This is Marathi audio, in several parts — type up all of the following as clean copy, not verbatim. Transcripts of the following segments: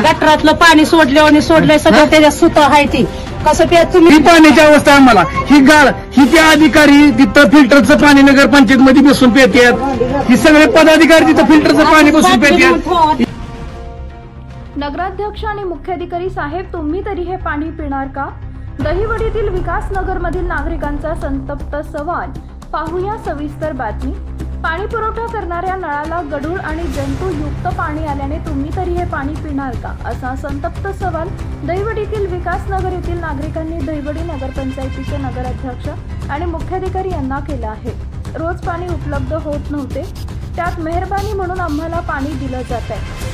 गटरातलं पाणी सोडलंय सगळं त्याच्यात सुत आहे ती कसं प्या तुम्ही ही पाण्याची अवस्था आम्हाला ही गाळ ही त्या अधिकारी तिथं फिल्टरचं पाणी नगरपंचायत मध्ये बसून पितात ही सगळे पदाधिकारी तिथं फिल्टरचं पाणी बसून पितात। नगराध्यक्ष आणि मुख्याधिकारी साहेब तुम्ही तरी हे पाणी पिणार का? दहिवडीतील विकासनगर मधील नागरिकांचा संतप्त सवाल पाहूया सविस्तर बातमी। पाणी पुरवठा करणाऱ्या नळाला गढूळ आणि जंतुयुक्त पाणी आल्याने तुम्ही तरी हे पाणी पिणार का असा संतप्त सवाल दहिवडीतील विकासनगर येथील नागरिकांनी दहिवडी नगरपंचायतीचे नगराध्यक्ष आणि मुख्याधिकारी यांना केला आहे। रोज पाणी उपलब्ध होत नव्हते, त्यात मेहरबानी म्हणून आम्हाला पाणी दिलं जात आहे,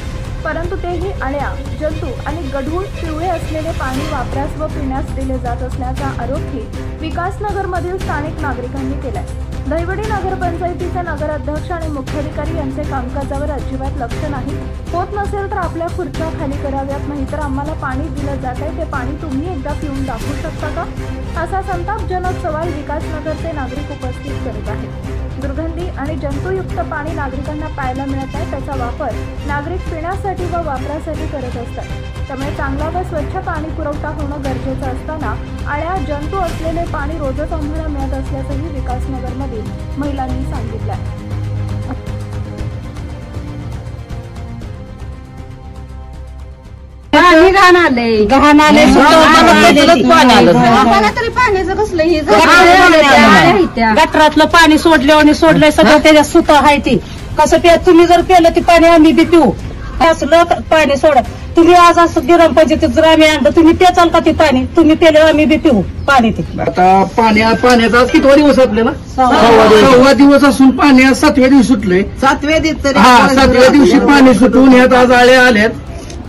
परंतु तेही अळ्या जंतू आणि गढूळ पिवळे असलेले पाणी वापरास व पिण्यास दिले जात असल्याचा आरोपही विकासनगरमधील स्थानिक नागरिकांनी केलाय। दहिवडी नगरपंचायतीचे नगराध्यक्ष आणि मुख्याधिकारी यांचे कामकाजावर अजिबात लक्ष नाही। होत नसेल तर आपल्या खुर्च्या खाली कराव्यात, नाहीतर आम्हाला पाणी दिलं जात आहे ते पाणी तुम्ही एकदा पिऊन दाखवू शकता का असा संतापजनक सवाल विकासनगरचे नागरिक उपस्थित करत आहेत। दुर्गंधी आणि जंतुयुक्त पाणी नागरिकांना प्यायला मिळत आहे, त्याचा वापर नागरिक पिण्यासाठी व वापरासाठी करत असतात, त्यामुळे चांगला व स्वच्छ पाणी पुरवठा होणं गरजेचं असताना अळ्या जंतू असलेले पाणी रोजच आम्हाला मिळत असल्याचंही विकासनगरमधील महिलांनी सांगितलं। गटरातलं पाणी सोडलंय सगळं त्याच्यात सुत आहे ती कसं प्या तुम्ही जर पेलं ती पाणी आम्ही बी पिऊ असलं पाणी सोडा। तुम्ही आज असं ग्रामपंचायतीत जर आम्ही आणलं तुम्ही पेचाल का ते पाणी? तुम्ही पेलं आम्ही बी पिऊ पाणी ते। आता पाण्याचा आज कितवा दिवस आपल्याला 6वा दिवस असून पाणी आज 7व्या दिवशी सुटलंय। 7व्या दिवशी पाणी सुटून ह्यात आज आळ्या आल्यात,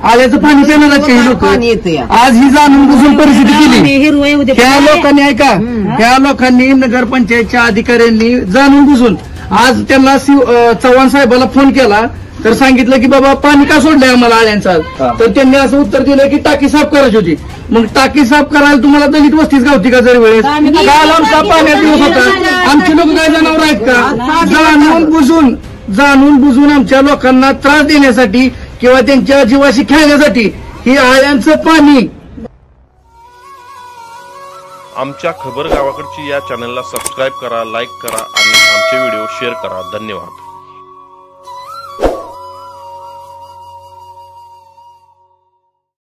आल्याचं पाणी पिण्याला काही लोक आज ही जाणून बुजून परिस्थिती केली। त्या लोकांनी ऐका, त्या लोकांनी नगरपंचायतच्या अधिकाऱ्यांनी जाणून बुजून आज त्यांना चव्हाण साहेबाला फोन केला तर सांगितलं की बाबा पाणी का सोडलंय आम्हाला आळ्यांचा, तर त्यांनी असं उत्तर दिलं की टाकी साफ करायची होती। मग टाकी साफ करायला तुम्हाला दलित वस्तीच गावती का जर वेळेस? काल आमचा पाण्यात दिवस होता, आमचे लोक काय जनावर आहेत का? जाणून बुजून आमच्या लोकांना त्रास देण्यासाठी किंवा त्यांच्या जीवाशी खेळण्यासाठी ही आळ्यांचं पाणी। आमच्या खबर गावाकडची या चॅनलला सबस्क्राईब करा, लाईक करा आणि आमचे व्हिडिओ शेअर करा। धन्यवाद।